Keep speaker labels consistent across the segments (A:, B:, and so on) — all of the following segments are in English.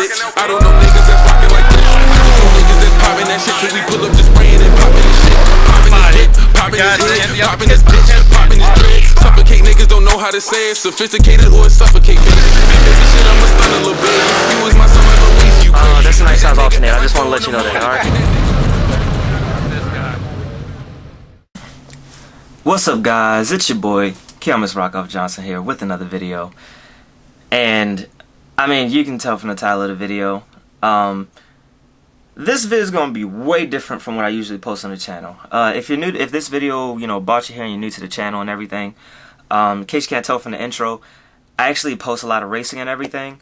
A: bitch. I don't know niggas that's rockin' like this. I just know niggas that's poppin' that shit till we pull up just spraying and poppin' this shit. Poppin' this whip, poppin' this hood, poppin' this bitch, poppin' this dread. Suffocate niggas don't know how to say it. Sophisticated or suffocate bitch. Baby shit, I'ma stun a little bit. You was my summer Louise, you crazy.
B: That's a nice size alternate. I just want to let you know that, alright? What's up, guys? It's your boy, Kiamis Rockoff Johnson here with another video. And, I mean, you can tell from the title of the video, this video is going to be way different from what I usually post on the channel. If you're new, if this video, you know, brought you here and you're new to the channel and everything, in case you can't tell from the intro, I actually post a lot of racing and everything.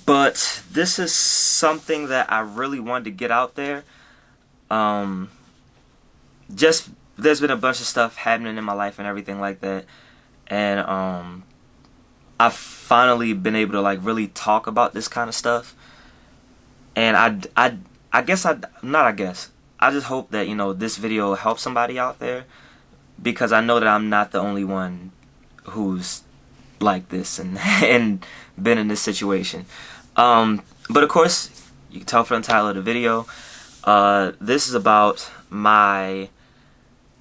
B: But this is something that I really wanted to get out there. There's been a bunch of stuff happening in my life and everything like that, and I've finally been able to like really talk about this kind of stuff. And I just hope that, you know, this video helps somebody out there, because I know that I'm not the only one who's like this and and been in this situation. But of course, you can tell from the title of the video, this is about my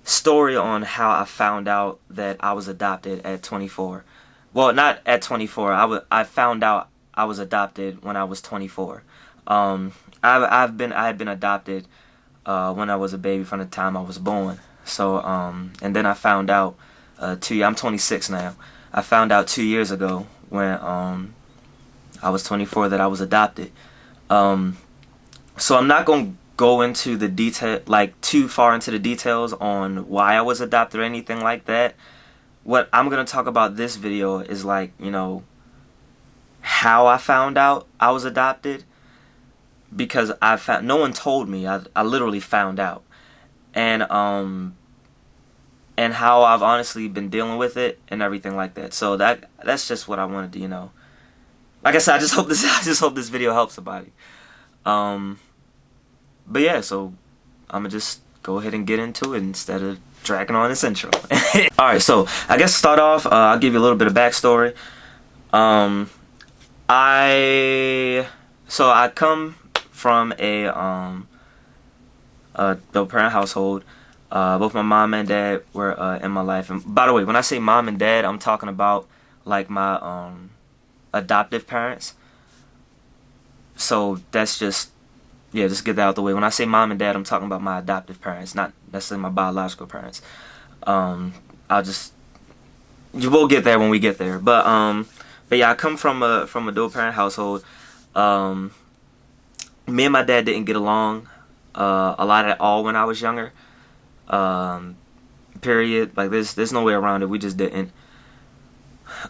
B: story on how I found out that I was adopted at 24. Well, not at 24. I found out I was adopted when I was 24. I had been adopted when I was a baby from the time I was born. So and then I found out I'm 26 now. I found out 2 years ago when I was 24 that I was adopted. So I'm not gonna go into the detail, like too far into the details on why I was adopted or anything like that. What I'm gonna talk about this video is, like, you know, how I found out I was adopted, because no one told me. I literally found out, and how I've honestly been dealing with it and everything like that. So that's just what I wanted to, you know. Like I said, I just hope this video helps somebody. But yeah, so I'm gonna just go ahead and get into it instead of dragging on this intro. Alright, so I guess to start off, I'll give you a little bit of backstory. I come from a dual parent household. Both my mom and dad were in my life. And by the way, when I say mom and dad, I'm talking about like my adoptive parents. So that's just, yeah, just get that out the way. When I say mom and dad, I'm talking about my adoptive parents, not necessarily my biological parents. We'll get there when we get there. But yeah, I come from a dual parent household. Me and my dad didn't get along a lot at all when I was younger. Period. Like, there's no way around it. We just didn't.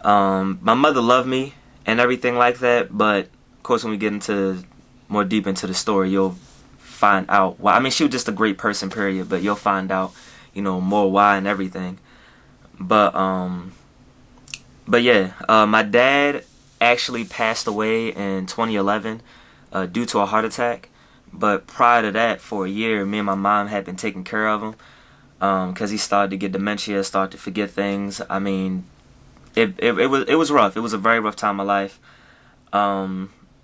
B: My mother loved me and everything like that, but of course, when we get into more deep into the story, you'll find out why. I mean, she was just a great person, period, but you'll find out, you know, more why and everything. But yeah, my dad actually passed away in 2011 due to a heart attack. But prior to that, for a year, me and my mom had been taking care of him, because he started to get dementia, started to forget things. I mean, it was rough. It was a very rough time of life.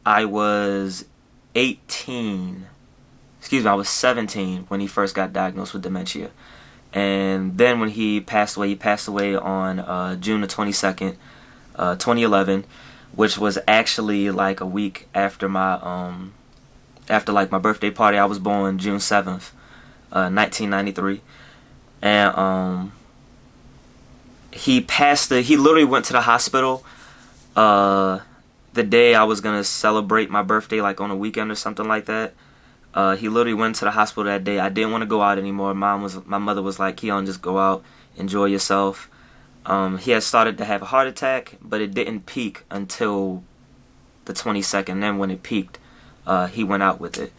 B: I was 17 when he first got diagnosed with dementia. And then when he passed away on June the 22nd, 2011, which was actually like a week after my my birthday party. I was born June 7th, 1993. And he literally went to the hospital the day I was gonna celebrate my birthday, like on a weekend or something like that. He literally went to the hospital that day. I didn't want to go out anymore. My mother was like, "Keon, just go out, enjoy yourself." He had started to have a heart attack, but it didn't peak until the 22nd. Then when it peaked, he went out with it.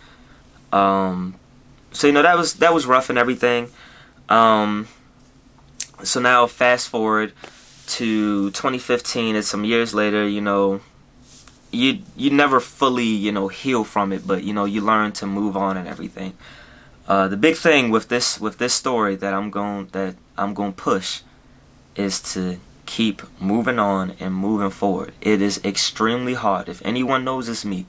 B: So, you know, that was rough and everything. So now fast forward to 2015. It's some years later. You know, you never fully, you know, heal from it, but, you know, you learn to move on and everything. The big thing with this story that I'm going to push is to keep moving on and moving forward. It is extremely hard. If anyone knows it's me,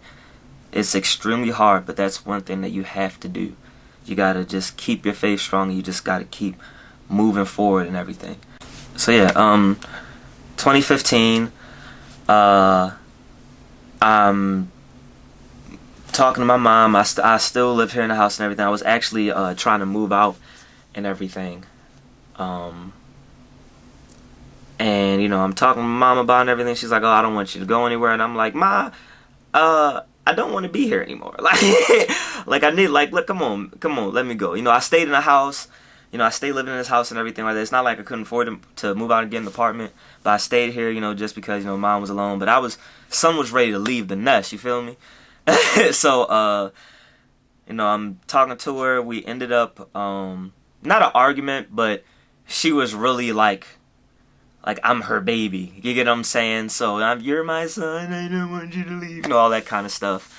B: it's extremely hard, but that's one thing that you have to do. You gotta just keep your faith strong, and you just gotta keep moving forward and everything. So yeah, 2015, I'm talking to my mom. I still live here in the house and everything. I was actually trying to move out and everything. And you know, I'm talking to my mom about it and everything. She's like, "Oh, I don't want you to go anywhere." And I'm like, "Ma, I don't want to be here anymore. Like I need, like, look, come on, let me go." You know, I stayed in the house. You know, I stayed living in this house and everything like that. It's not like I couldn't afford to move out and get an apartment, but I stayed here, you know, just because, you know, mom was alone. But son was ready to leave the nest. You feel me? So, you know, I'm talking to her. We ended up, not an argument, but she was really like I'm her baby. You get what I'm saying? So you're my son. I don't want you to leave. You know, all that kind of stuff.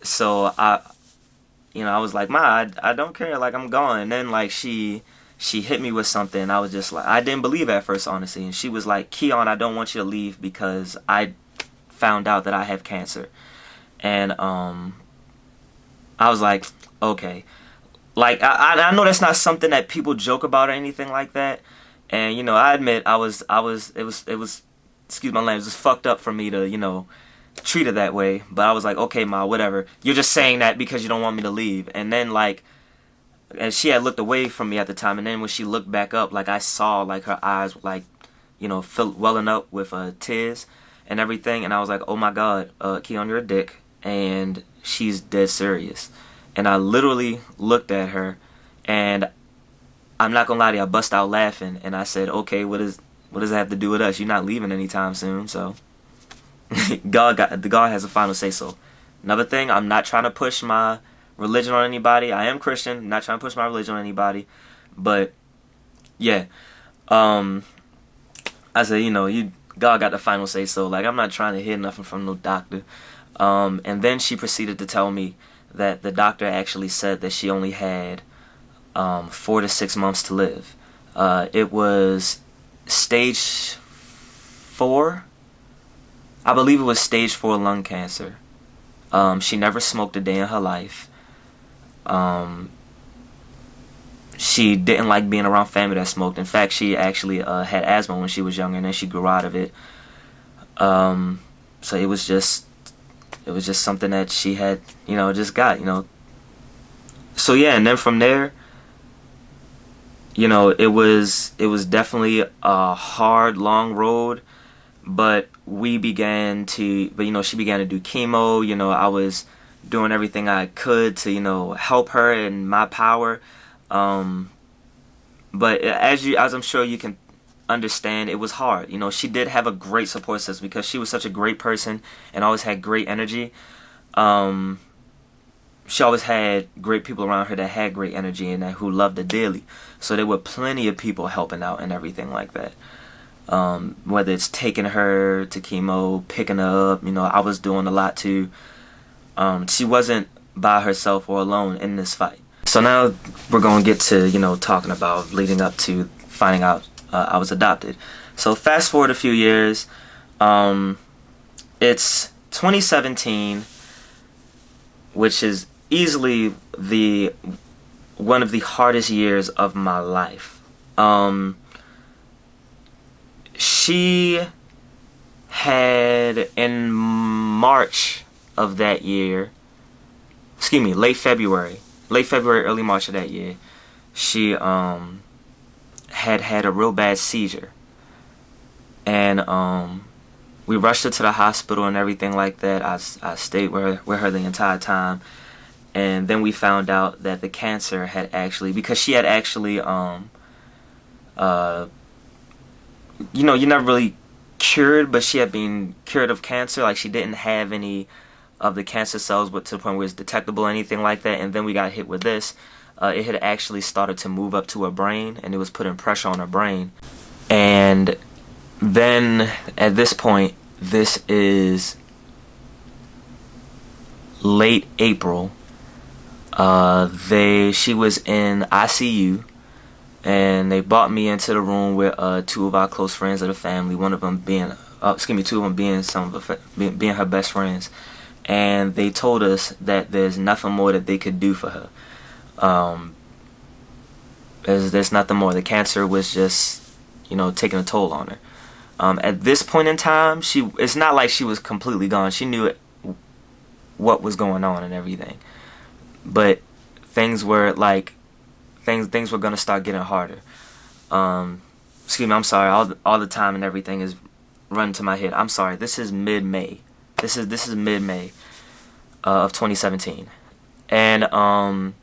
B: So I was like, "Ma, I don't care. Like, I'm gone." And then like she hit me with something. I was just like, I didn't believe at first, honestly. And she was like, "Keon, I don't want you to leave because I found out that I have cancer." And I was like, okay. Like I know that's not something that people joke about or anything like that. And you know, I admit it was excuse my language, just fucked up for me to, you know, treat her that way. But I was like, "Okay, Ma, whatever. You're just saying that because you don't want me to leave." And then like, and she had looked away from me at the time, and then when she looked back up, like I saw like her eyes like, you know, welling up with tears and everything. And I was like, "Oh my God, Keon, you're a dick." And she's dead serious. And I literally looked at her, and I'm not gonna lie to you, I bust out laughing, and I said, "Okay, what does it have to do with us? You're not leaving anytime soon, so." God has a final say so. Another thing, I'm not trying to push my religion on anybody. I am Christian, I'm not trying to push my religion on anybody, but yeah, I said, you know, God got the final say so. Like, I'm not trying to hear nothing from no doctor. And then she proceeded to tell me that the doctor actually said that she only had 4 to 6 months to live. It was stage 4. I believe it was stage 4 lung cancer. She never smoked a day in her life. She didn't like being around family that smoked. In fact, she actually had asthma when she was younger, and then she grew out of it. So it was just something that she had, you know, just got, you know. So yeah, and then from there, you know, it was definitely a hard, long road, but she began to do chemo. You know, I was doing everything I could to, you know, help her in my power. But as I'm sure you can understand, it was hard. You know, she did have a great support system because she was such a great person and always had great energy. She always had great people around her that had great energy and who loved her dearly. So there were plenty of people helping out and everything like that. Whether it's taking her to chemo, picking her up, you know, I was doing a lot too. She wasn't by herself or alone in this fight. So now we're going to get to, you know, talking about leading up to finding out I was adopted. So fast forward a few years. It's 2017, which is easily one of the hardest years of my life. She had, in March of that year, late February, early March of that year, she had a real bad seizure. And we rushed her to the hospital and everything like that. I stayed with her the entire time. And then we found out that the cancer had actually, because she had actually, you know, you're not really cured, but she had been cured of cancer. Like, she didn't have any of the cancer cells, but to the point where it's detectable or anything like that. And then we got hit with this. It had actually started to move up to her brain, and it was putting pressure on her brain. And then at this point, this is late April. She was in ICU, and they brought me into the room with 2 of our close friends of the family. One of them being, 2 of them being being her best friends. and they told us that there's nothing more that they could do for her. There's nothing more. The cancer was just, taking a toll on her. At this point in time, it's not like she was completely gone. She knew what was going on and everything, but things were gonna start getting harder. Excuse me, I'm sorry. All the time and everything is running to my head. I'm sorry. This is mid-May. This is mid-May of 2017, and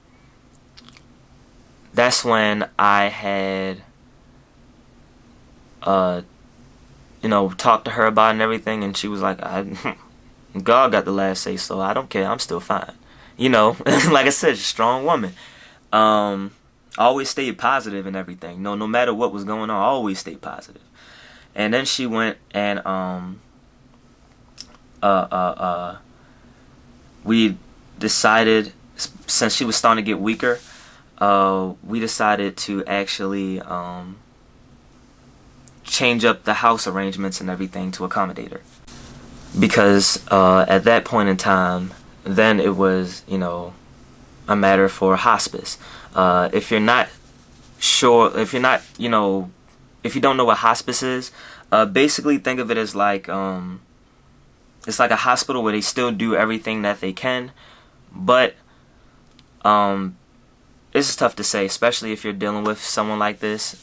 B: that's when I had talked to her about it and everything, and she was like, God got the last say, so I don't care. I'm still fine. Like I said, she's a strong woman. I always stayed positive and everything. No matter what was going on, I always stayed positive. And then she went and we decided, since she was starting to get weaker, we decided to actually change up the house arrangements and everything to accommodate her. Because at that point in time, then it was, a matter for hospice. If you're not sure, if you don't know what hospice is, basically think of it as like, it's like a hospital where they still do everything that they can, but it's tough to say, especially if you're dealing with someone like this.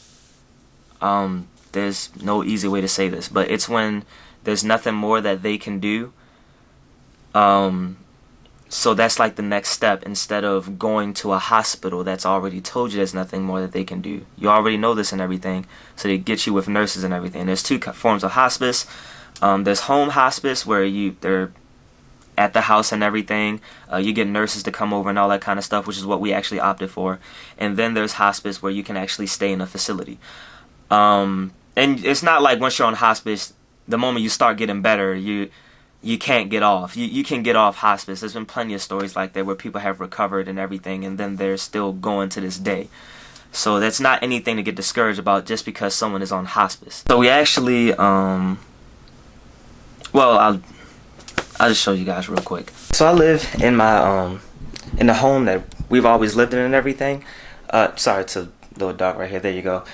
B: There's no easy way to say this, but it's when there's nothing more that they can do. So that's like the next step. Instead of going to a hospital that's already told you there's nothing more that they can do, you already know this and everything, so they get you with nurses and everything. There's two forms of hospice. There's home hospice, where they're at the house and everything. You get nurses to come over and all that kind of stuff, which is what we actually opted for. And then there's hospice, where you can actually stay in a facility. And it's not like once you're on hospice, the moment you start getting better, you can't get off. You can get off hospice. There's been plenty of stories like that where people have recovered and everything, and then they're still going to this day. So that's not anything to get discouraged about just because someone is on hospice. So we actually, I'll just show you guys real quick. So I live in my in the home that we've always lived in and everything. Sorry, it's a little dark right here. There you go.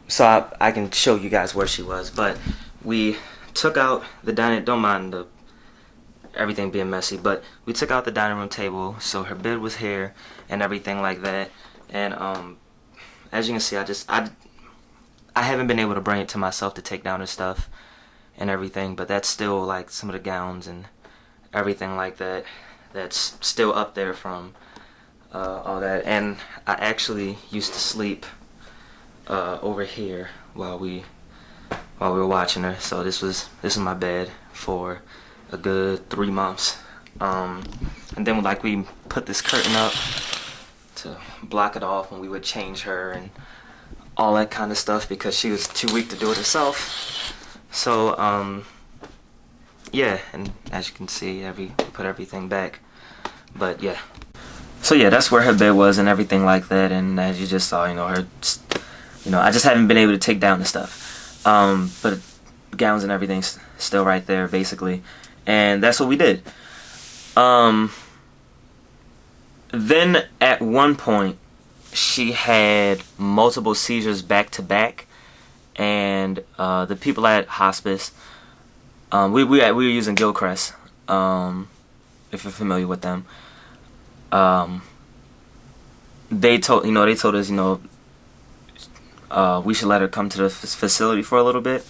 B: So I can show you guys where she was, but we took out the dining. Don't mind everything being messy, but we took out the dining room table, so her bed was here and everything like that. And as you can see, I haven't been able to bring it to myself to take down her stuff and everything, but that's still like some of the gowns and everything like that. That's still up there from all that. And I actually used to sleep over here while we were watching her. So this is my bed for a good 3 months. And then we put this curtain up to block it off when we would change her and all that kind of stuff, because she was too weak to do it herself. So yeah, and as you can see, we put everything back. But yeah, so yeah, that's where her bed was and everything like that. And as you just saw, her, I just haven't been able to take down the stuff. But gowns and everything's still right there, basically. And that's what we did. Then at one point, she had multiple seizures back to back, and the people at hospice, we were using Gilcrest, if you're familiar with them. They told us, we should let her come to the facility for a little bit,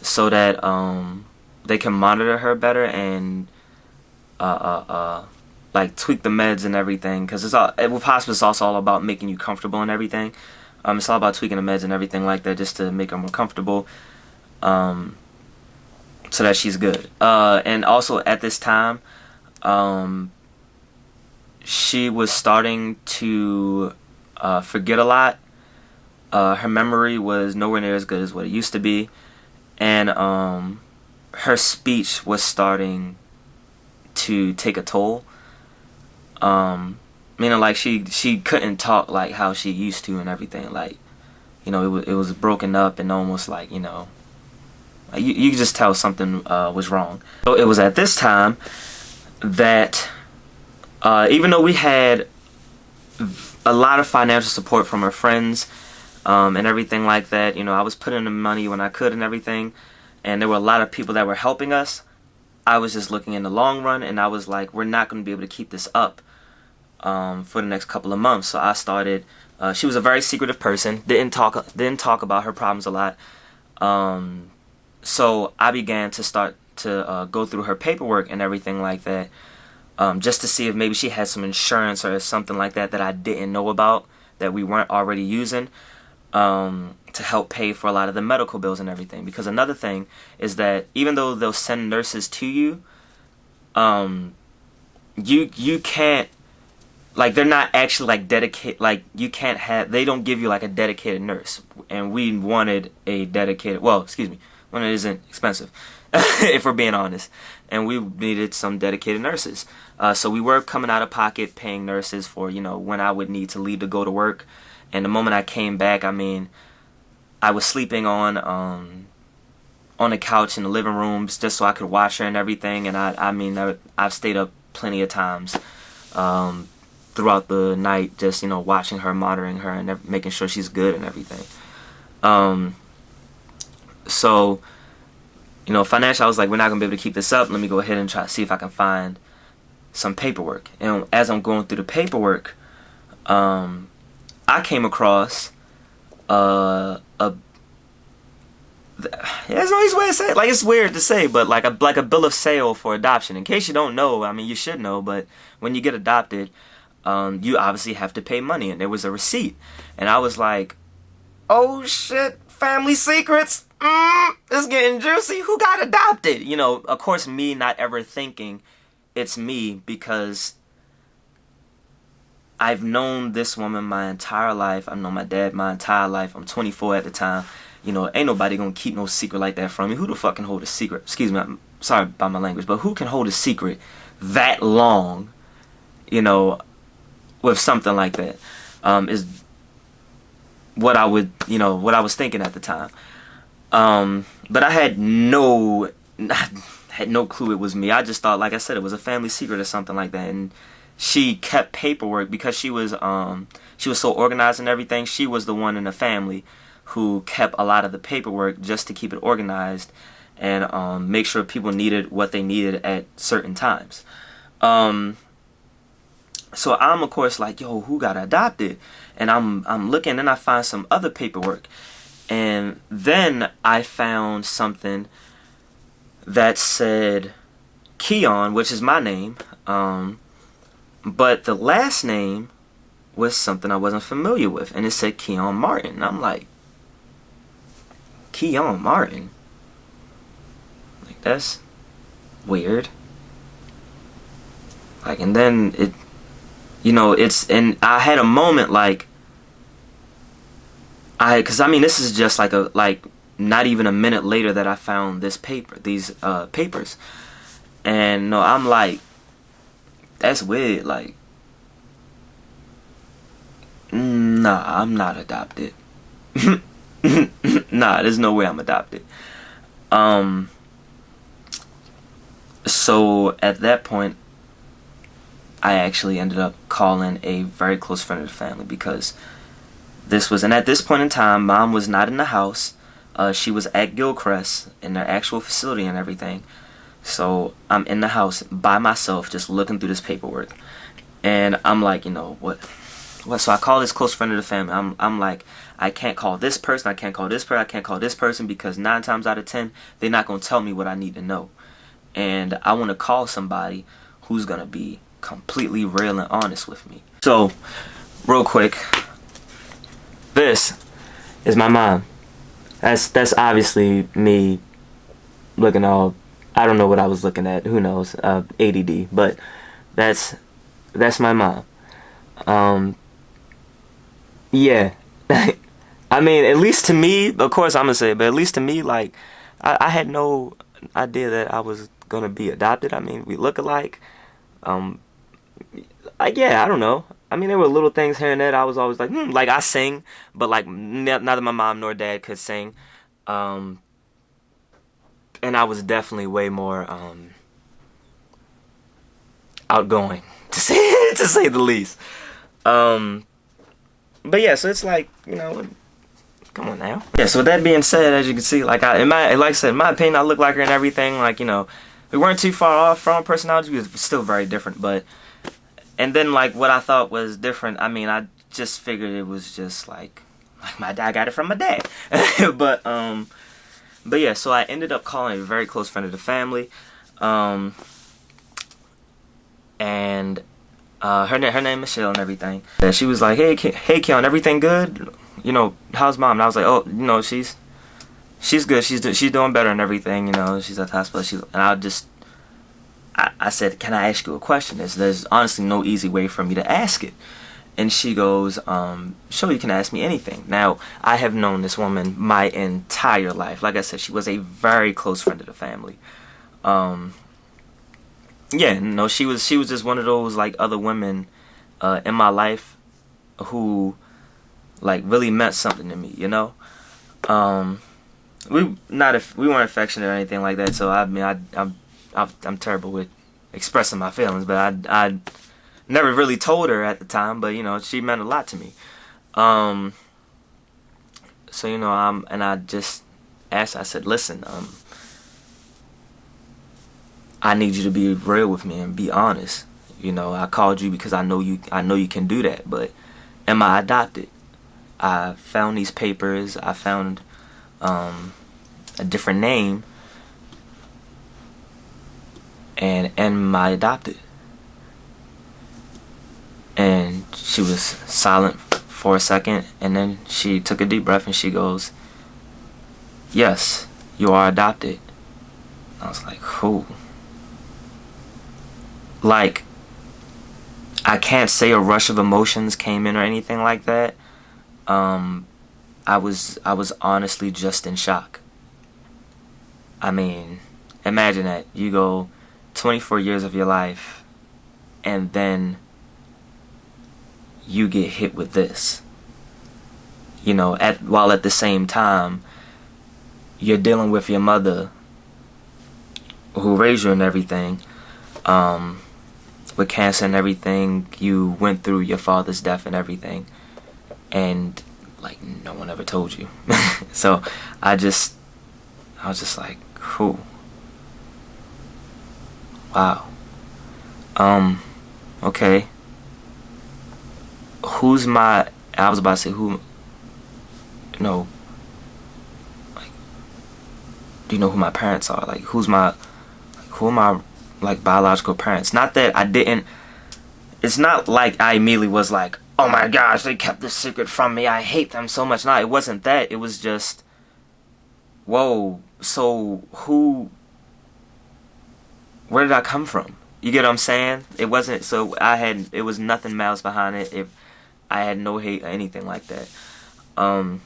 B: so that they can monitor her better and tweak the meds and everything, because with hospice, it's also all about making you comfortable and everything. It's all about tweaking the meds and everything like that, just to make her more comfortable, so that she's good. And also at this time, she was starting to forget a lot. Her memory was nowhere near as good as what it used to be, and her speech was starting to take a toll. Meaning like she couldn't talk like how she used to and everything. Like, it was broken up and almost like, You could just tell something was wrong. So it was at this time that even though we had a lot of financial support from our friends and everything like that, I was putting in the money when I could and everything, and there were a lot of people that were helping us. I was just looking in the long run, and I was like, we're not going to be able to keep this up for the next couple of months. So I started. She was a very secretive person. Didn't talk about her problems a lot. So I began to start to go through her paperwork and everything like that, just to see if maybe she had some insurance or something like that that I didn't know about, that we weren't already using, to help pay for a lot of the medical bills and everything. Because another thing is that even though they'll send nurses to you, you can't, like, they're not actually like dedicated, like you can't have, they don't give you like a dedicated nurse. And we wanted a dedicated, well, excuse me, when it isn't expensive, if we're being honest, and we needed some dedicated nurses. So we were coming out of pocket paying nurses for, when I would need to leave to go to work. And the moment I came back, I mean, I was sleeping on the couch in the living rooms just so I could watch her and everything. And I've stayed up plenty of times throughout the night, just watching her, monitoring her, and making sure she's good and everything. So, financially, I was like, we're not gonna be able to keep this up. Let me go ahead and try to see if I can find some paperwork. And as I'm going through the paperwork, I came across there's no easy way to say it. Like, it's weird to say, but like a bill of sale for adoption. In case you don't know, I mean, you should know, but when you get adopted, you obviously have to pay money, and there was a receipt. And I was like, oh shit, family secrets. It's getting juicy. Who got adopted? Of course, me not ever thinking it's me, because I've known this woman my entire life. I've known my dad my entire life. I'm 24 at the time. Ain't nobody gonna keep no secret like that from me. Who the fuck can hold a secret? Excuse me, I'm sorry about my language, but who can hold a secret that long, with something like that? Is what I was thinking at the time. But I had no clue it was me. I just thought, like I said, it was a family secret or something like that. And she kept paperwork because she was so organized and everything. She was the one in the family who kept a lot of the paperwork just to keep it organized and make sure people needed what they needed at certain times. So I'm of course like, yo, who got adopted? And I'm looking, and I find some other paperwork, and then I found something that said Keon, which is my name, but the last name was something I wasn't familiar with, and it said Keon Martin. And I'm like, Keon Martin? Like, that's weird. Like, and then it, and I had a moment like, because this is just like not even a minute later that I found these papers, and no, I'm like, that's weird. Like, nah, I'm not adopted. Nah, there's no way I'm adopted. So at that point, I actually ended up calling a very close friend of the family, because and at this point in time, Mom was not in the house. She was at Gilchrist in their actual facility and everything. So I'm in the house by myself, just looking through this paperwork, and I'm like, what? So I call this close friend of the family. I'm like, I can't call this person. I can't call this person. I can't call this person, because 9 times out of 10, they're not gonna tell me what I need to know, and I want to call somebody who's gonna be completely real and honest with me. So, real quick, this is my mom. That's obviously me looking all, I don't know what I was looking at, who knows, ADD, but that's my mom. Yeah. At least to me, of course I'm gonna say it, but at least to me, like, I had no idea that I was gonna be adopted. We look alike. Yeah, I don't know. There were little things here and there. I was always like, like, I sing, but like neither my mom nor dad could sing. and I was definitely way more outgoing, to say the least. But yeah, so it's like, come on now. Yeah, so with that being said, as you can see, like like I said, in my opinion, I look like her and everything. Like, we weren't too far off from personality. We was still very different, and then like what I thought was different. I mean, I just figured it was just like my dad got it from my dad. but yeah, so I ended up calling a very close friend of the family, and her name is Michelle and everything. And she was like, hey Keon, everything good? How's mom? And I was like, oh, she's good. She's doing better and everything. She's at the hospital. I said, can I ask you a question? There's honestly no easy way for me to ask it. And she goes, sure, you can ask me anything. Now, I have known this woman my entire life. Like I said, she was a very close friend of the family. Yeah, she was just one of those like other women in my life who like really meant something to me. We weren't affectionate or anything like that. So I mean, I'm terrible with expressing my feelings, but I never really told her at the time. But she meant a lot to me. So and I just asked her, I said, listen, I need you to be real with me and be honest. I called you because I know you can do that, but am I adopted? I found these papers. I found a different name, and am I adopted? And she was silent for a second, and then she took a deep breath and she goes, yes, you are adopted. I was like, who? Like, I can't say a rush of emotions came in or anything like that. I was honestly just in shock. I mean, imagine that. You go 24 years of your life, and then you get hit with this. While at the same time, you're dealing with your mother, who raised you and everything, with cancer and everything. You went through your father's death and everything, and like no one ever told you. So I was just like, who? Wow. Okay. I was about to say who. No. Like, do you know who my parents are? Like, who are my like biological parents? Not that I didn't. It's not like I immediately was like, oh my gosh, they kept this secret from me, I hate them so much. No, it wasn't that. It was just, whoa, so where did I come from? You get what I'm saying? It wasn't, so it was nothing malice behind it. If I had no hate or anything like that. And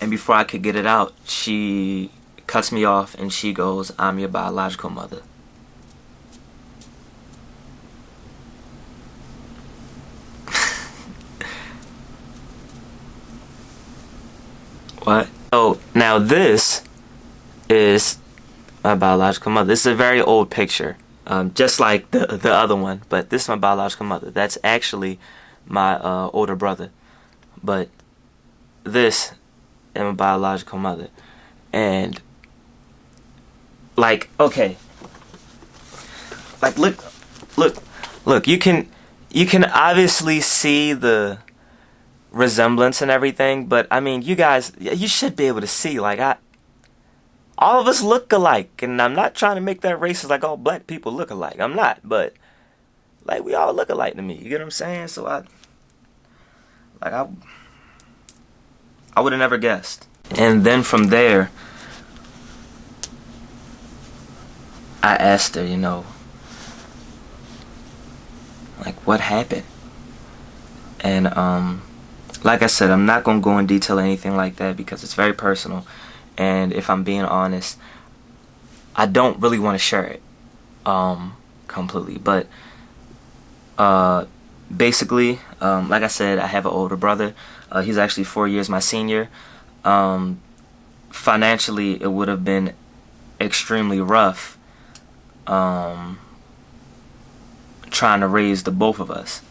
B: before I could get it out, she cuts me off and she goes, I'm your biological mother. What? Oh, now this is my biological mother. This is a very old picture, just like the other one, but this is my biological mother. That's actually my older brother, but this is my biological mother. And like, okay, like look, you can obviously see the resemblance and everything, but I mean, you guys, you should be able to see, like, all of us look alike, and I'm not trying to make that racist, like all black people look alike. I'm not, but like, we all look alike to me. You get what I'm saying? So I would have never guessed. And then from there, I asked her, like, what happened? And like I said, I'm not gonna go in detail or anything like that because it's very personal. And if I'm being honest, I don't really want to share it completely. But basically, like I said, I have an older brother. He's actually 4 years my senior. Financially, it would have been extremely rough trying to raise the both of us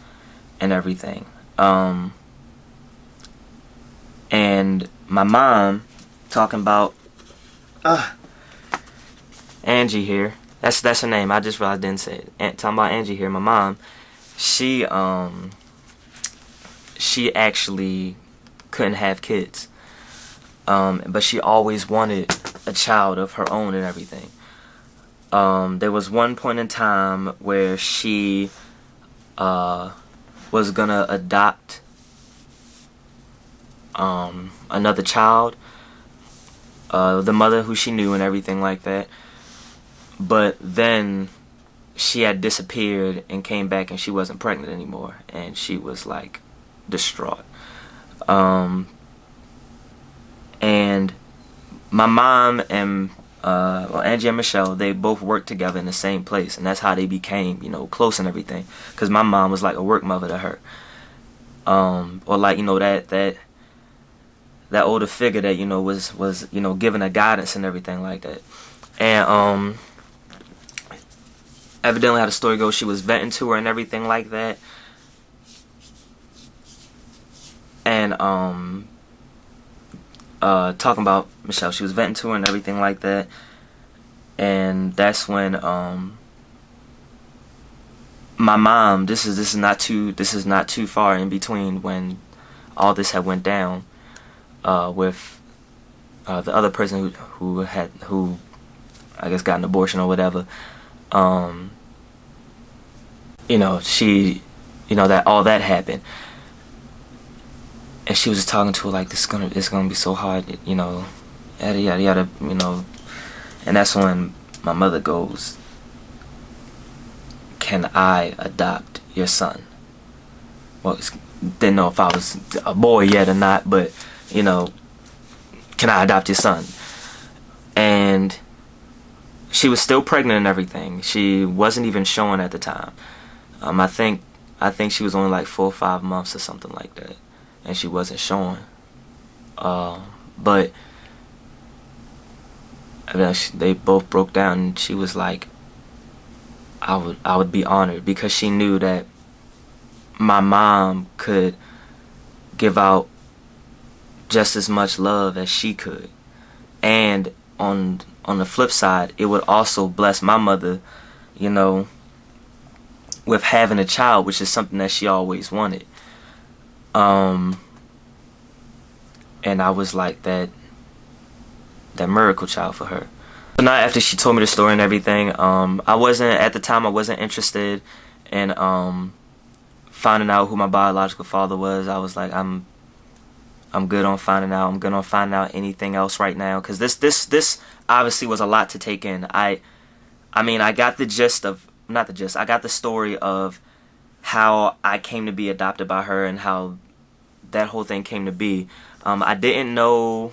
B: and everything. And my mom, talking about Angie here. That's her name. I just realized I didn't say it. Talking about Angie here. My mom, she actually couldn't have kids, but she always wanted a child of her own and everything. There was one point in time where she was gonna adopt another child, the mother who she knew and everything like that. But then she had disappeared and came back and she wasn't pregnant anymore, and she was like distraught. And my mom and Angie and Michelle, they both worked together in the same place, and that's how they became, close and everything. Because my mom was like a work mother to her, or like that older figure that was giving her guidance and everything like that. And evidently, how the story goes, she was venting to her and everything like that. And talking about Michelle, she was venting to her and everything like that. And that's when my mom, this is not too far in between when all this had went down with the other person who I guess got an abortion or whatever. She, that all that happened, and she was just talking to her like, it's gonna be so hard, yada yada yada, and that's when my mother goes, "Can I adopt your son?" Well, didn't know if I was a boy yet or not, but can I adopt your son? And she was still pregnant and everything. She wasn't even showing at the time. I think she was only like 4 or 5 months or something like that, and she wasn't showing. But they both broke down, and she was like, I would be honored, because she knew that my mom could give out just as much love as she could, and on the flip side, it would also bless my mother, with having a child, which is something that she always wanted. And I was like that miracle child for her. So now, after she told me the story and everything, I wasn't interested in finding out who my biological father was. I was like, I'm good on finding out. I'm good on finding out anything else right now, because this obviously was a lot to take in. I got the gist of, not the gist, I got the story of how I came to be adopted by her and how that whole thing came to be. I didn't know,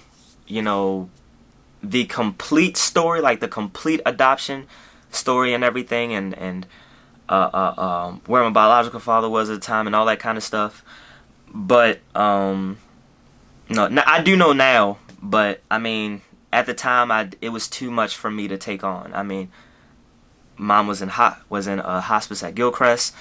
B: the complete story, like the complete adoption story and everything, and where my biological father was at the time and all that kind of stuff. But no, I do know now, but at the time it was too much for me to take on. Mom was in a hospice at Gilchrist.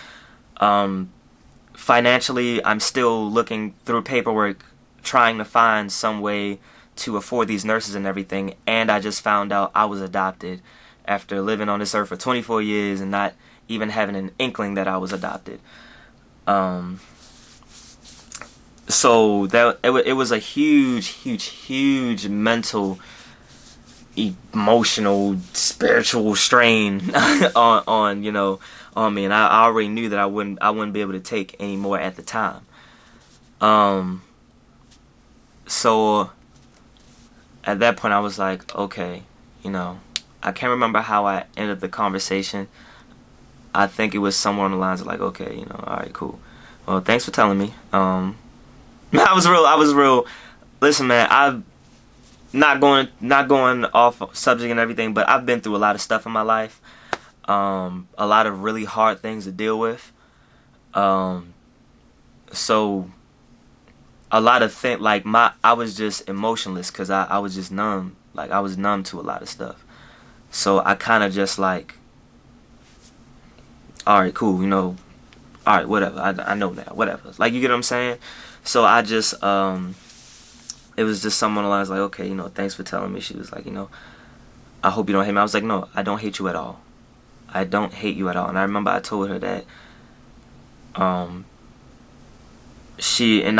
B: Financially, I'm still looking through paperwork, trying to find some way to afford these nurses and everything. And I just found out I was adopted after living on this earth for 24 years and not even having an inkling that I was adopted. So that it was a huge mental, emotional, spiritual strain on me, and I already knew that I wouldn't be able to take any more at the time. So at that point I was like, okay, I can't remember how I ended the conversation. I think it was somewhere on the lines of like, okay, all right, cool. Well, thanks for telling me. I was real. Listen, man, I've not going off subject and everything, but I've been through a lot of stuff in my life. A lot of really hard things to deal with. So a lot of things, like I was just emotionless because I was just numb. Like I was numb to a lot of stuff. So I kind of just like, all right, cool, you know, all right, whatever. I know now, whatever. Like, you get what I'm saying? So I just, it was just someone I was like, okay, you know, thanks for telling me. She was like, you know, I hope you don't hate me. I was like, no, I don't hate you at all. I don't hate you at all. And I remember I told her that, and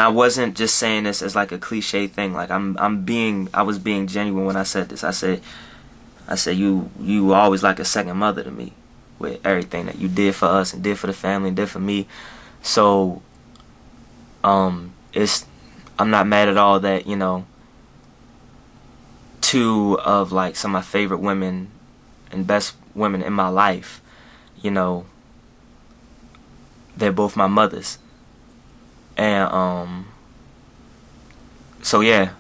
B: I wasn't just saying this as like a cliche thing. Like, I was being genuine when I said this. I said, you were always like a second mother to me, with everything that you did for us and did for the family and did for me. So, I'm not mad at all that, you know, two of like some of my favorite women and best women in my life, you know, they're both my mothers. And so yeah,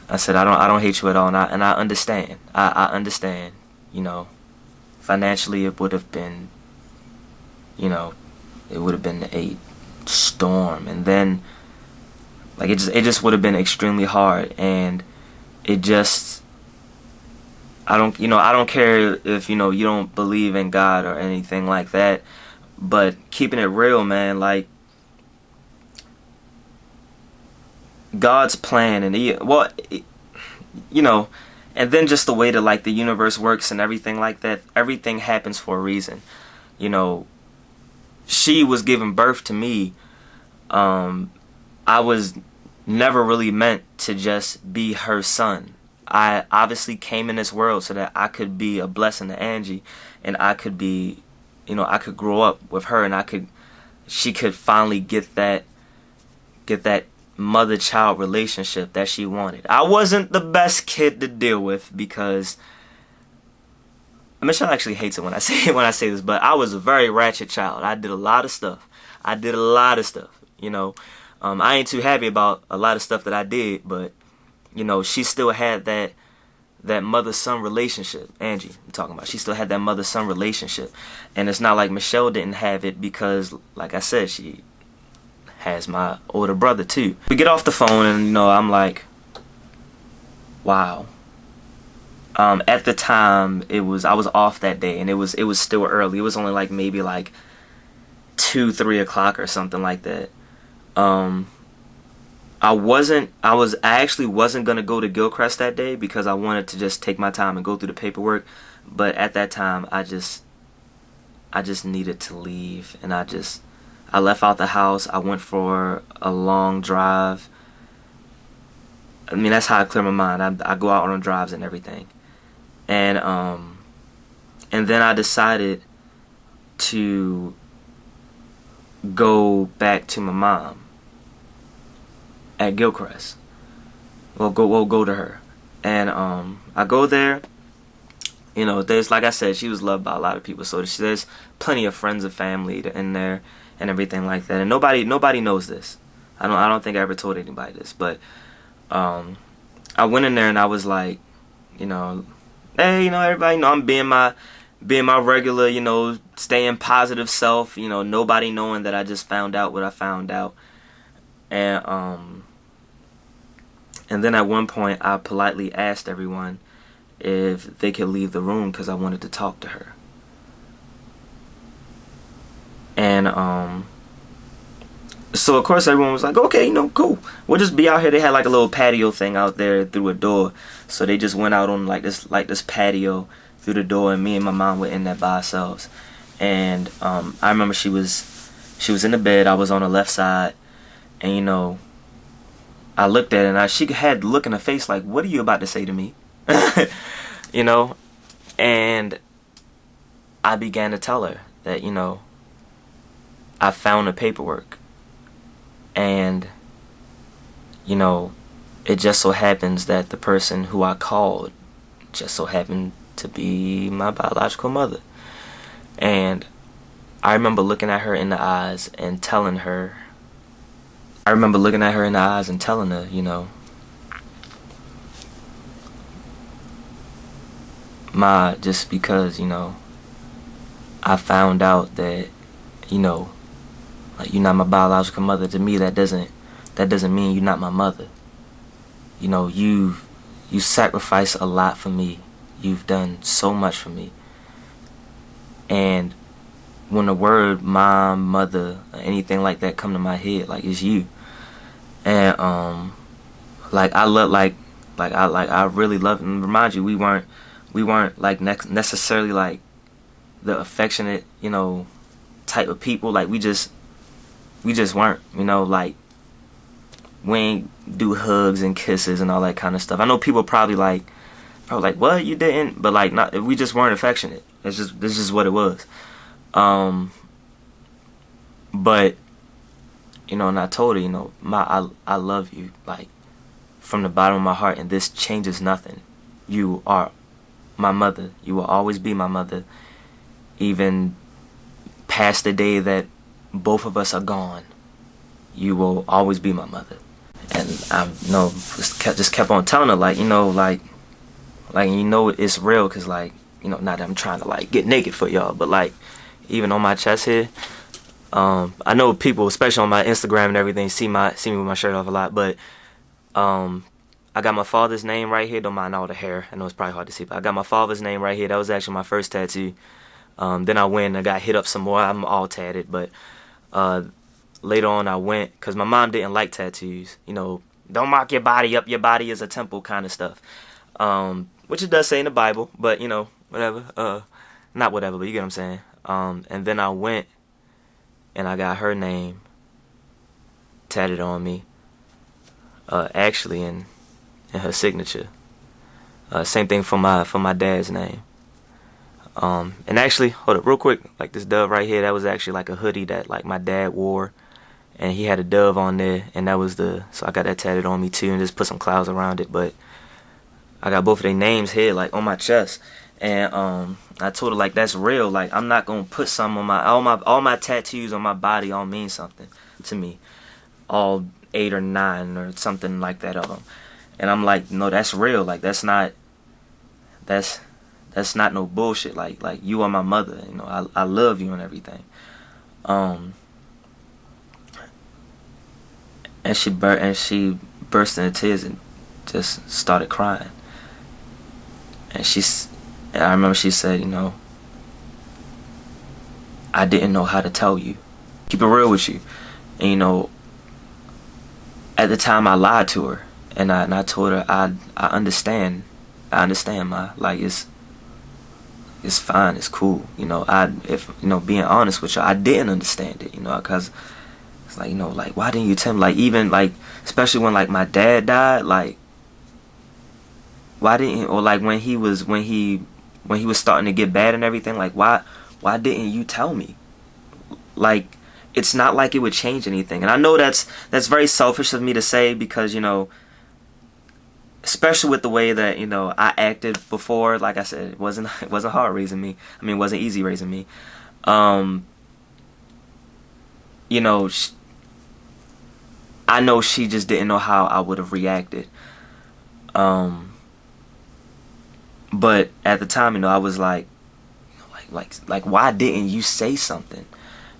B: I said I don't hate you at all, and I understand. I understand, you know. Financially, it would have been, you know, it would have been a storm, and then like it just would have been extremely hard, and it just, I don't care if, you know, you don't believe in God or anything like that, but keeping it real, man, like, God's plan, and you know, and then just the way that like the universe works and everything like that, everything happens for a reason. You know, she was giving birth to me. I was never really meant to just be her son. I obviously came in this world so that I could be a blessing to Angie, and I could be, you know, I could grow up with her, and she could finally get that mother-child relationship that she wanted. I wasn't the best kid to deal with because Michelle actually hates it when I say this, but I was a very ratchet child. I did a lot of stuff. You know, I ain't too happy about a lot of stuff that I did, but you know, she still had that mother-son relationship. Angie, I'm talking about. She still had that mother-son relationship, and it's not like Michelle didn't have it because, like I said, she has my older brother too. We get off the phone, and you know, I'm like, wow. At the time, I was off that day, and it was still early. It was only like maybe like 2-3 o'clock or something like that. I actually wasn't gonna go to Gilchrist that day because I wanted to just take my time and go through the paperwork. But at that time, I just needed to leave, and I left out the house. I went for a long drive. I mean, that's how I clear my mind. I go out on drives and everything. And then I decided to go back to my mom at Gilchrist. We'll go to her. And I go there. You know, there's, like I said, she was loved by a lot of people. So there's plenty of friends and family in there and everything like that. And nobody knows this. I don't think I ever told anybody this. But I went in there and I was like, you know, hey, you know, everybody, you know, I'm being my regular, you know, staying positive self. You know, nobody knowing that I just found out what I found out. And then at one point I politely asked everyone if they could leave the room because I wanted to talk to her. And so of course everyone was like, okay, you know, cool, we'll just be out here. They had like a little patio thing out there through a door, so they just went out on like this patio through the door, and me and my mom were in there by ourselves. And I remember she was in the bed. I was on the left side, and you know, I looked at her, and she had the look in her face like, what are you about to say to me? You know. And I began to tell her that, you know, I found the paperwork, and you know, it just so happens that the person who I called just so happened to be my biological mother. And I remember looking at her in the eyes and telling her, you know, Ma, just because, you know, I found out that, you know, like, you're not my biological mother, to me that doesn't mean you're not my mother. You know, you sacrifice a lot for me, You've done so much for me. And when the word mom, mother, or anything like that come to my head, like, it's you. And like I really love it. And remind you, we weren't like necessarily like the affectionate, type of people. Like we just weren't, like we ain't do hugs and kisses and all that kind of stuff. I know people probably like, what, you didn't? But like, not, we just weren't affectionate. This is what it was. But and I told her, I love you, like, from the bottom of my heart, and this changes nothing. You are my mother. You will always be my mother, even past the day that both of us are gone. You will always be my mother. And I just kept on telling her, like, it's real, cause like, not that I'm trying to like get naked for y'all, but like, even on my chest here, I know people, especially on my Instagram and everything, see me with my shirt off a lot, but I got my father's name right here. Don't mind all the hair. I know it's probably hard to see, but I got my father's name right here. That was actually my first tattoo. Then I went and I got hit up some more. I'm all tatted, but later on I went, because my mom didn't like tattoos. Don't mark your body up. Your body is a temple kind of stuff. Which it does say in the Bible, but whatever. Not whatever, but you get what I'm saying. And then I went and I got her name tatted on me. Actually in her signature. Same thing for my dad's name. And actually, hold up real quick, like this dove right here, that was actually like a hoodie that like my dad wore, and he had a dove on there, and that was so I got that tatted on me too, and just put some clouds around it. But I got both of their names here, like, on my chest, and I told her, like, that's real. Like, I'm not gonna put some on all my tattoos on my body all mean something to me, all 8 or 9 or something like that of them. And I'm like, no, that's real. Like, that's not no bullshit. Like you are my mother. I love you and everything. And she burst into tears and just started crying. And I remember she said, I didn't know how to tell you. Keep it real with you. And at the time I lied to her, and I told her I understand, ma. Like, it's fine, it's cool. Being honest with you, I didn't understand it. Because it's like, like, why didn't you tell me? Like, even like, especially when like my dad died, like, why didn't, or like when he was starting to get bad and everything, like, why didn't you tell me? Like, it's not like it would change anything. And I know that's very selfish of me to say, because especially with the way that I acted before. Like I said, it wasn't hard raising me. I mean, it wasn't easy raising me. I know she just didn't know how I would have reacted. But at the time, I was like, why didn't you say something?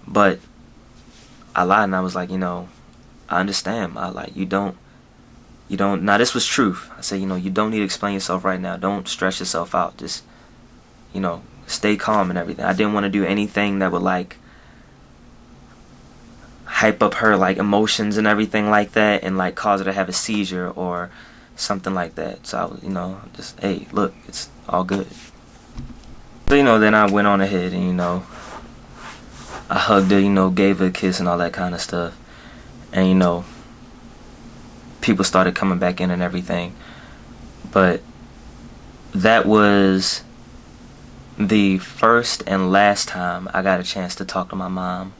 B: But I lied, and I was like, I understand, ma. Like, you don't. Now, this was truth. I said, you don't need to explain yourself right now. Don't stress yourself out. Just, stay calm and everything. I didn't want to do anything that would like hype up her like emotions and everything like that, and like cause her to have a seizure or something like that. So I was, just, hey, look, it's all good. So then I went on ahead and I hugged her, gave her a kiss and all that kind of stuff, and people started coming back in and everything. But that was the first and last time I got a chance to talk to my mom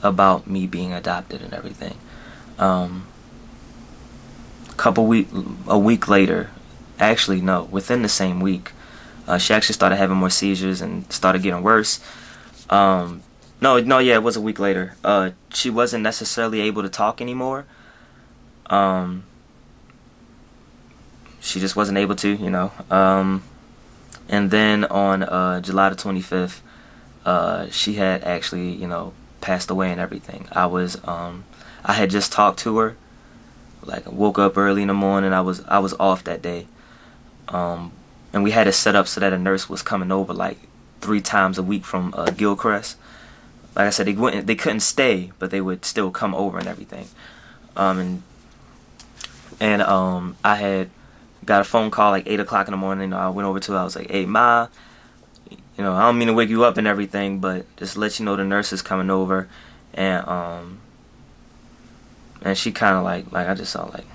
B: about me being adopted and everything. A week later, actually no, within the same week, she actually started having more seizures and started getting worse. It was a week later. She wasn't necessarily able to talk anymore. She just wasn't able to, and then on July the 25th, she had actually, passed away and everything. I had just talked to her. Like, I woke up early in the morning. I was off that day. and we had it set up so that a nurse was coming over like 3 times a week from Gilchrist. Like I said, they couldn't stay, but they would still come over and everything. I had got a phone call like 8 o'clock in the morning. I went over to her. I was like, "Hey, Ma, I don't mean to wake you up and everything, but just to let you know the nurse is coming over." And she kind of like I just saw like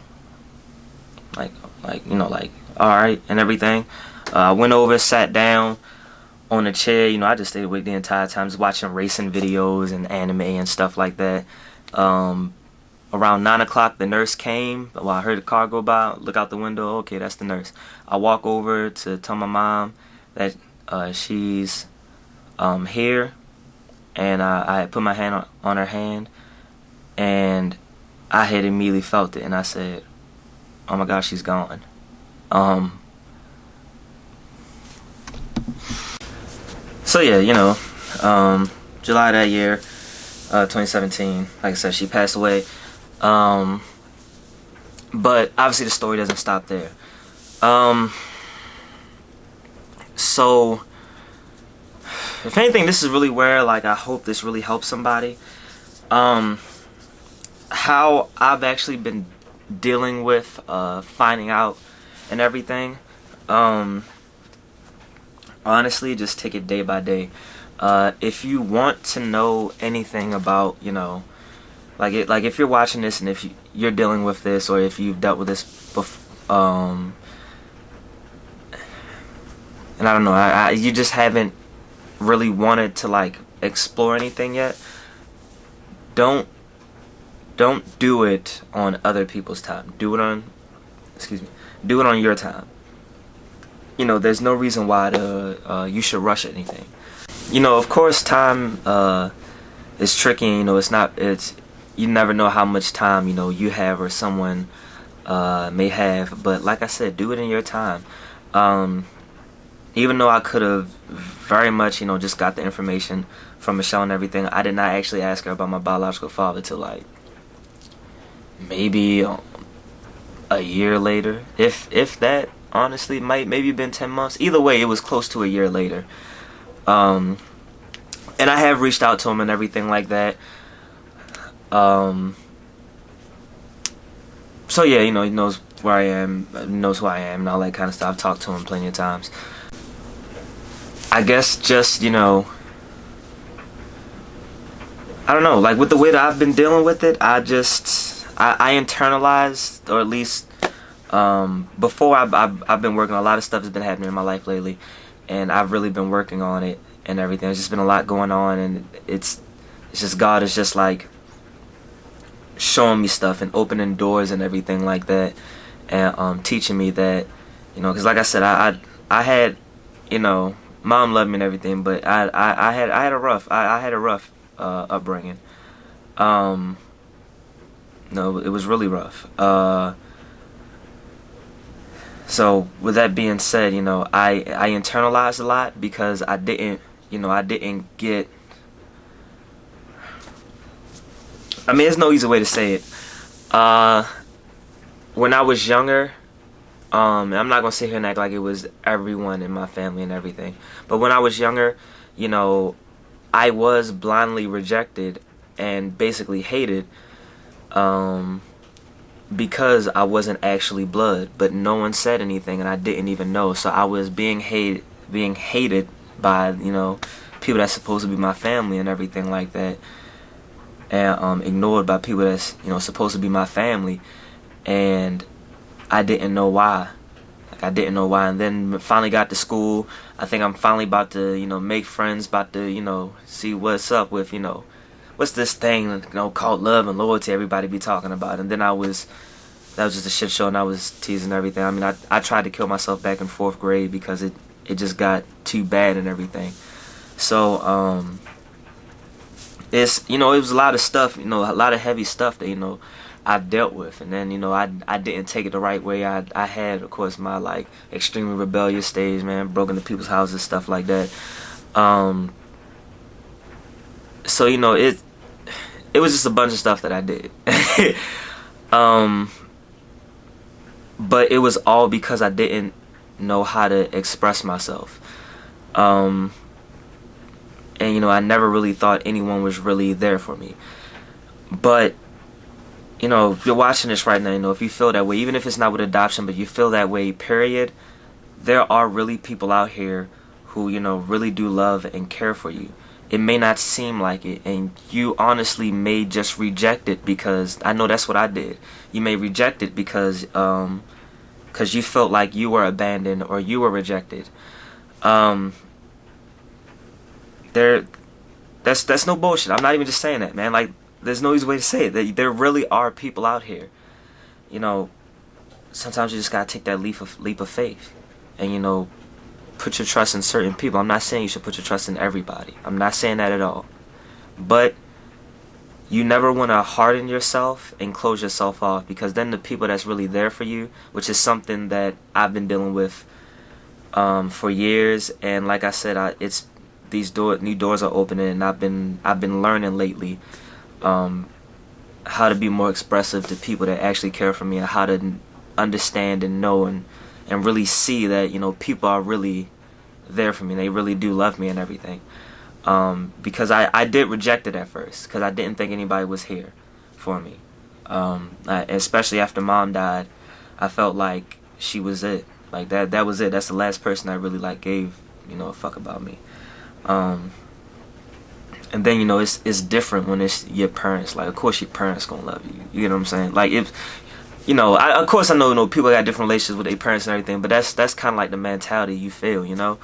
B: all right and everything. I went over, sat down on a chair. I just stayed awake the entire time, just watching racing videos and anime and stuff like that. Around 9 o'clock, the nurse came. Well, I heard the car go by. Look out the window. Okay, that's the nurse. I walk over to tell my mom that she's here, and I put my hand on her hand, and I had immediately felt it, and I said, "Oh my gosh, she's gone." So yeah, July that year, 2017. Like I said, she passed away. But obviously the story doesn't stop there. So if anything, this is really where like I hope this really helps somebody. How I've actually been dealing with finding out and everything. Honestly, just take it day by day. If you want to know anything about, like if you're watching this and if you're dealing with this, or if you've dealt with this before, and I don't know, you just haven't really wanted to like explore anything yet, don't do it on other people's time. Do it on your time. There's no reason why you should rush anything. Of course, time is tricky. You never know how much time you have or someone may have. But like I said, do it in your time. Even though I could have very much just got the information from Michelle and everything, I did not actually ask her about my biological father till like maybe a year later, if that. Honestly, maybe been 10 months. Either way, it was close to a year later. And I have reached out to him and everything like that. So yeah, he knows where I am, knows who I am, and all that kind of stuff. I've talked to him plenty of times. I guess just, I don't know, like with the way that I've been dealing with it, I internalized, or at least before I've been working on a lot of stuff that's been happening in my life lately, and I've really been working on it and everything. There's just been a lot going on, and it's just God is just like showing me stuff and opening doors and everything like that, and teaching me that, because like I said, I had, mom loved me and everything, but I had a rough upbringing. No, it was really rough. So with that being said, I internalized a lot because I didn't get. I mean, there's no easy way to say it. When I was younger, I'm not gonna sit here and act like it was everyone in my family and everything. But when I was younger, I was blindly rejected and basically hated. Because I wasn't actually blood, but no one said anything, and I didn't even know. So I was being hated by people that's supposed to be my family and everything like that, and ignored by people that's supposed to be my family, and I didn't know why. And then finally got to school. I think I'm finally about to make friends, about to see what's up with what's this thing called love and loyalty everybody be talking about. And then that was just a shit show, and I was teasing everything. I mean, I tried to kill myself back in 4th grade because it just got too bad and everything. So it's it was a lot of stuff, a lot of heavy stuff that I dealt with, and then I didn't take it the right way. I had, of course, my like extremely rebellious stage, man, broke into people's houses, stuff like that. So it was just a bunch of stuff that I did. But it was all because I didn't know how to express myself. And you know, I never really thought anyone was really there for me. But you know, if you're watching this right now, you know, if you feel that way, even if it's not with adoption, but you feel that way, period, there are really people out here who, you know, really do love and care for you. It may not seem like it, and you honestly may just reject it, because I know that's what I did. You may reject it because you felt like you were abandoned or you were rejected. That's no bullshit. I'm not even just saying that, man. Like, there's no easy way to say it. There really are people out here. You know, sometimes you just gotta take that leap of faith, and you know, put your trust in certain people. I'm not saying you should put your trust in everybody. I'm not saying that at all. But you never want to harden yourself and close yourself off, because then the people that's really there for you, which is something that I've been dealing with for years, and like I said, it's these new doors are opening, and I've been learning lately how to be more expressive to people that actually care for me, and how to understand and know and really see that, you know, people are really there for me. They really do love me and everything. Because I did reject it at first, because I didn't think anybody was here for me. Especially after Mom died, I felt like she was it. Like that was it. That's the last person I really like gave, you know, a fuck about me. And then, you know, it's different when it's your parents. Like, of course your parents gonna love you. You know what I'm saying? Like, if, you know, of course I know, you know, people got different relationships with their parents and everything, but that's kind of like the mentality you feel, you know.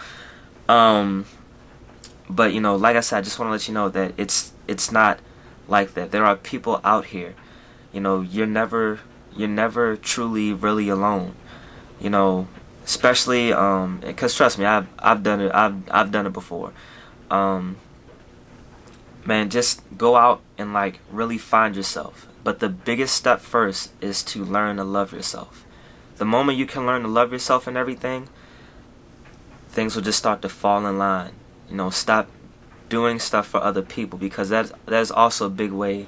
B: But you know, like I said, I just want to let you know that it's not like that. There are people out here. You know, you're never truly really alone. You know, especially because trust me, I've done it. I've done it before. Man, just go out and like really find yourself. But the biggest step first is to learn to love yourself. The moment you can learn to love yourself and everything, things will just start to fall in line. You know, stop doing stuff for other people, because that's also a big way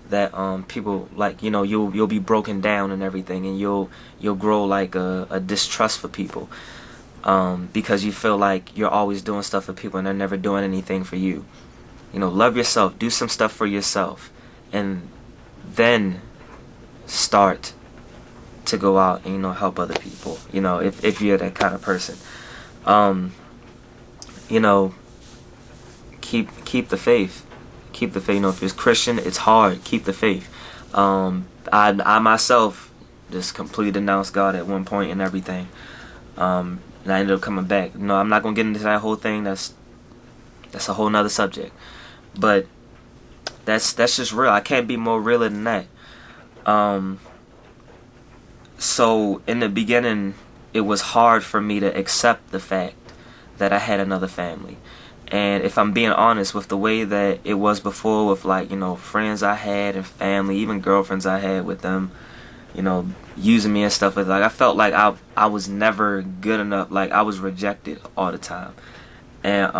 B: that people, like, you know, you'll be broken down and everything, and you'll grow like a distrust for people, because you feel like you're always doing stuff for people and they're never doing anything for you. You know, love yourself, do some stuff for yourself, and then start to go out and, you know, help other people. You know, if you're that kind of person. You know, keep the faith. Keep the faith. You know, if it's Christian, it's hard. Keep the faith. I myself just completely denounced God at one point and everything. And I ended up coming back. You know, I'm not gonna get into that whole thing. That's a whole nother subject. But that's just real. I can't be more realer than that. So in the beginning, it was hard for me to accept the fact that I had another family. And if I'm being honest, with the way that it was before, with, like, you know, friends I had and family, even girlfriends I had, with them, you know, using me and stuff like that, I felt like I was never good enough. Like, I was rejected all the time. And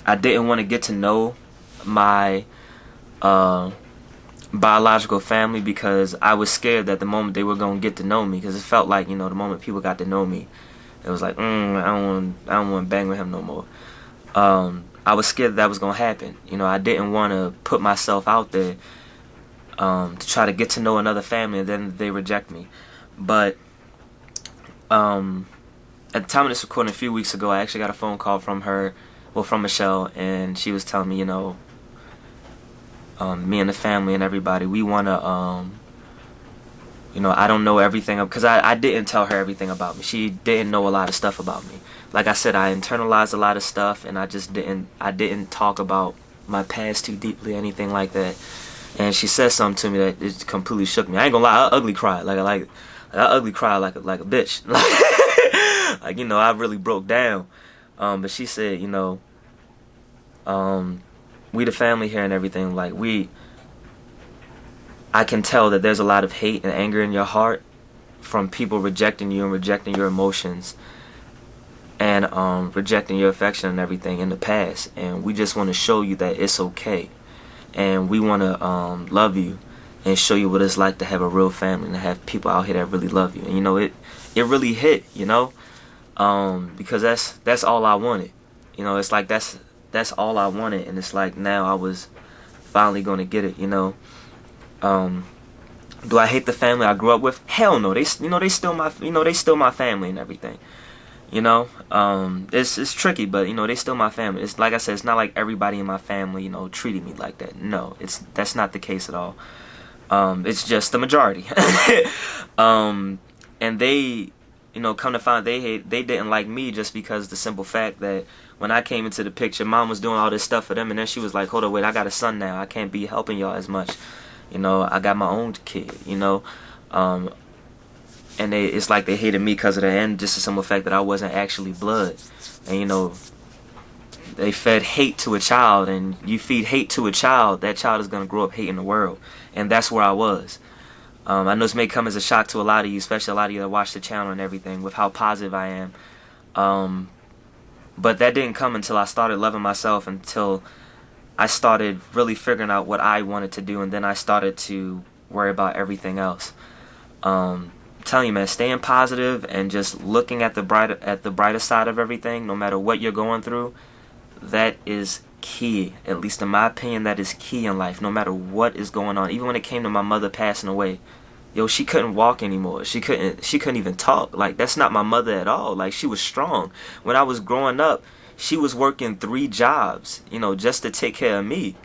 B: I didn't want to get to know my biological family, because I was scared that the moment they were going to get to know me, because it felt like, you know, the moment people got to know me, it was like, I don't want to bang with him no more. I was scared that was going to happen. You know, I didn't want to put myself out there to try to get to know another family and then they reject me. But at the time of this recording, a few weeks ago, I actually got a phone call from her, well, from Michelle, and she was telling me, you know, me and the family and everybody, we want to, you know, I don't know everything, because I didn't tell her everything about me. She didn't know a lot of stuff about me. Like I said, I internalized a lot of stuff, and I didn't talk about my past too deeply, anything like that. And she said something to me that it completely shook me. I ain't gonna lie, I ugly cried. I ugly cried like a bitch. Like, you know, I really broke down. But she said, you know, we the family here and everything, like, I can tell that there's a lot of hate and anger in your heart from people rejecting you and rejecting your emotions and rejecting your affection and everything in the past. And we just want to show you that it's okay. And we want to love you and show you what it's like to have a real family and to have people out here that really love you. And, you know, it really hit, you know. because that's all I wanted. You know, it's like that's all I wanted, and it's like now I was finally gonna get it. You know, do I hate the family I grew up with? Hell no. They still my family and everything. You know, it's tricky, but you know, they still my family. It's like I said, it's not like everybody in my family, you know, treated me like that. No, that's not the case at all. It's just the majority. And they, you know, come to find they didn't like me just because the simple fact that when I came into the picture, mom was doing all this stuff for them, and then she was like, hold on, wait, I got a son now. I can't be helping y'all as much. You know, I got my own kid, you know. And it's like they hated me because of that, and just the simple fact that I wasn't actually blood. And, you know, they fed hate to a child, and you feed hate to a child, that child is going to grow up hating the world. And that's where I was. I know this may come as a shock to a lot of you, especially a lot of you that watch the channel and everything, with how positive I am. But that didn't come until I started loving myself, until I started really figuring out what I wanted to do, and then I started to worry about everything else. I'm telling you, man, staying positive and just looking at the brighter side of everything, no matter what you're going through, that is key. At least in my opinion, that is key in life, no matter what is going on. Even when it came to my mother passing away, yo, she couldn't walk anymore. She couldn't even talk. Like, that's not my mother at all. Like, she was strong. When I was growing up, she was working 3 jobs, you know, just to take care of me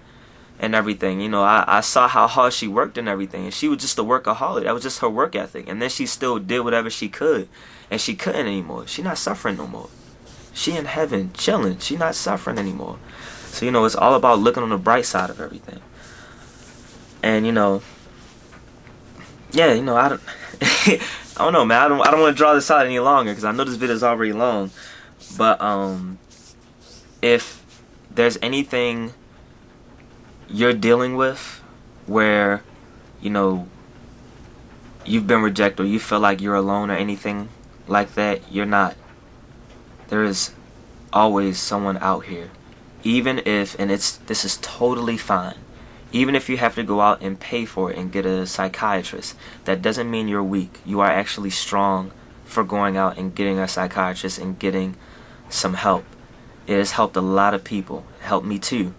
B: and everything. You know, I saw how hard she worked and everything, and she was just a workaholic. That was just her work ethic. And then she still did whatever she could, and she couldn't anymore. She not suffering no more. She in heaven chilling. She not suffering anymore. So, you know, it's all about looking on the bright side of everything. And, you know, yeah, you know, I don't know, man. I don't want to draw this out any longer, because I know this video is already long. But if there's anything you're dealing with where, you know, you've been rejected, or you feel like you're alone or anything like that, you're not. There is always someone out here. Even if, and this is totally fine, even if you have to go out and pay for it and get a psychiatrist, that doesn't mean you're weak. You are actually strong for going out and getting a psychiatrist and getting some help. It has helped a lot of people. It helped me too.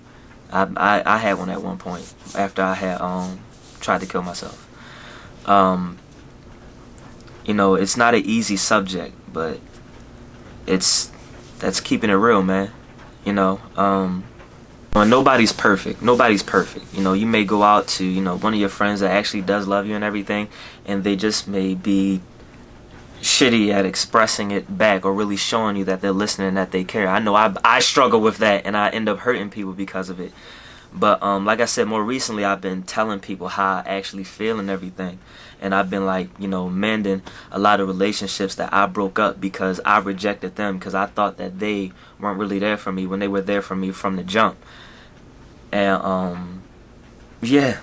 B: I had one at one point after I had tried to kill myself. You know, it's not an easy subject, but that's keeping it real, man. You know, nobody's perfect. Nobody's perfect. You know, you may go out to, you know, one of your friends that actually does love you and everything, and they just may be shitty at expressing it back or really showing you that they're listening and that they care. I know I struggle with that, and I end up hurting people because of it. But like I said, more recently I've been telling people how I actually feel and everything. And I've been, like, you know, mending a lot of relationships that I broke up because I rejected them, because I thought that they weren't really there for me when they were there for me from the jump. And yeah.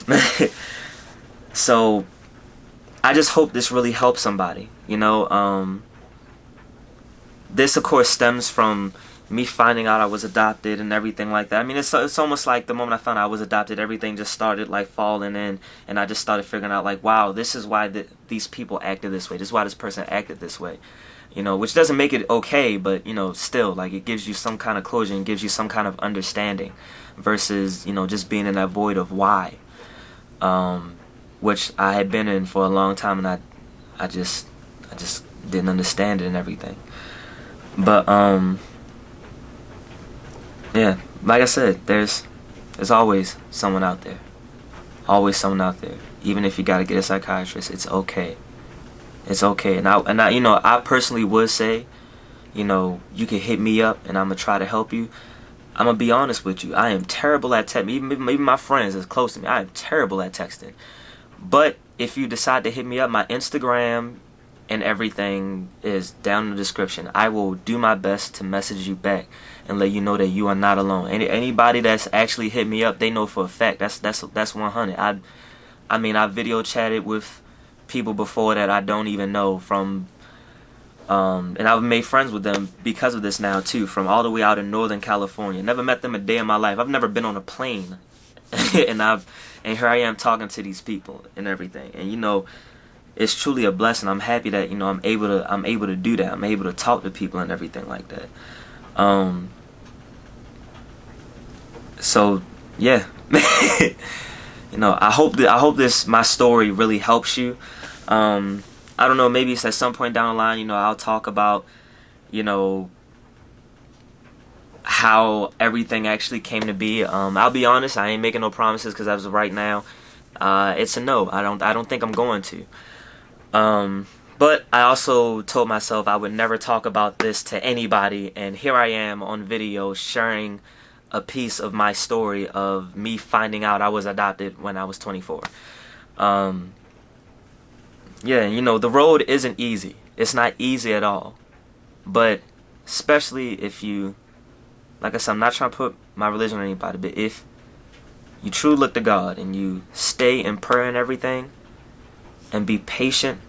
B: So I just hope this really helps somebody. You know, this of course stems from me finding out I was adopted and everything like that. I mean, it's almost like the moment I found out I was adopted, everything just started like falling in, and I just started figuring out, like, wow, this is why these people acted this way. This is why this person acted this way. You know, which doesn't make it okay, but, you know, still, like, it gives you some kind of closure and gives you some kind of understanding versus, you know, just being in that void of why, which I had been in for a long time, and I just didn't understand it and everything. But yeah, like I said, there's always someone out there. Always someone out there. Even if you gotta get a psychiatrist, it's okay. It's okay. And I you know, I personally would say, you know, you can hit me up and I'm gonna try to help you. I'm gonna be honest with you. I am terrible at texting. Even my friends that's close to me, I am terrible at texting. But if you decide to hit me up, my Instagram and everything is down in the description. I will do my best to message you back and let you know that you are not alone. Anybody that's actually hit me up, they know for a fact. That's 100. I mean, I video chatted with people before that I don't even know from, and I've made friends with them because of this now too, from all the way out in Northern California. Never met them a day in my life. I've never been on a plane, and here I am talking to these people and everything. And you know, it's truly a blessing. I'm happy that, you know, I'm able to do that. I'm able to talk to people and everything like that. So yeah. You know, I hope this my story really helps you. I don't know, maybe it's at some point down the line, you know, I'll talk about, you know, how everything actually came to be. I'll be honest, I ain't making no promises, because as of right now, it's a no. I don't think I'm going to. But I also told myself I would never talk about this to anybody, and here I am on video sharing a piece of my story of me finding out I was adopted when I was 24. Yeah, you know, the road isn't easy. It's not easy at all. But especially if you, like I said, I'm not trying to put my religion on anybody, but if you truly look to God and you stay in prayer and everything, and be patient,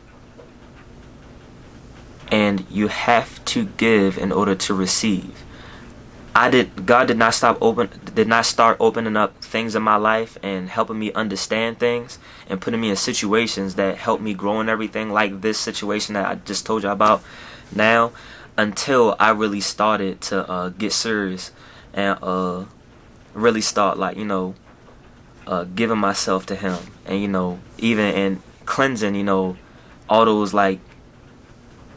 B: and you have to give in order to receive. God did not start opening up things in my life and helping me understand things and putting me in situations that helped me grow and everything, like this situation that I just told you about now, until I really started to get serious and really start, like, you know, giving myself to Him, and, you know, even in cleansing, you know, all those like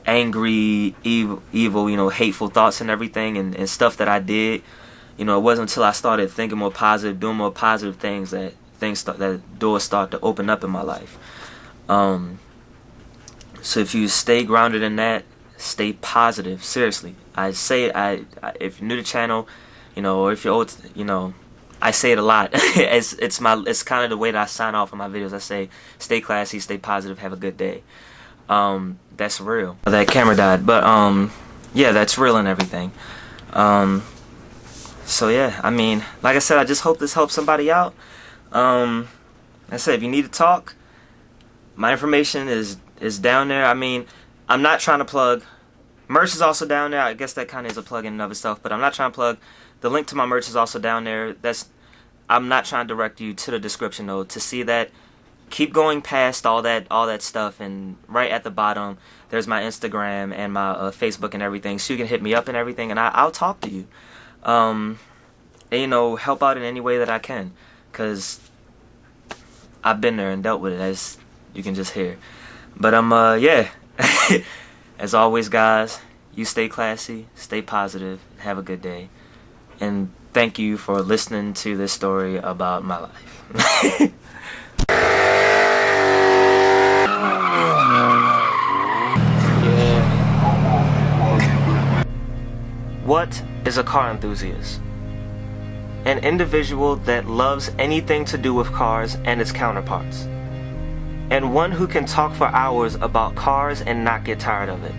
B: angry, evil, you know, hateful thoughts and everything, and stuff that I did. You know, it wasn't until I started thinking more positive, doing more positive things, that doors start to open up in my life. So if you stay grounded in that, stay positive. Seriously, I say, if you're new to the channel, you know, or if you're old, you know, I say it a lot. it's kind of the way that I sign off on my videos. I say, stay classy, stay positive, have a good day. That's real. That camera died, but yeah, that's real and everything. So yeah, I mean, like I said, I just hope this helps somebody out. Like I said, if you need to talk, my information is down there. I mean, I'm not trying to plug. Merch is also down there. I guess that kind of is a plug in and of itself, but I'm not trying to plug. The link to my merch is also down there. I'm not trying to direct you to the description though. To see that, keep going past all that stuff, and right at the bottom there's my Instagram and my Facebook and everything, so you can hit me up and everything, and I'll talk to you, and, you know, help out in any way that I can, because I've been there and dealt with it, as you can just hear. But yeah. As always, guys, you stay classy, stay positive, and have a good day. And thank you for listening to this story about my life. What is a car enthusiast? An individual that loves anything to do with cars and its counterparts, and one who can talk for hours about cars and not get tired of it.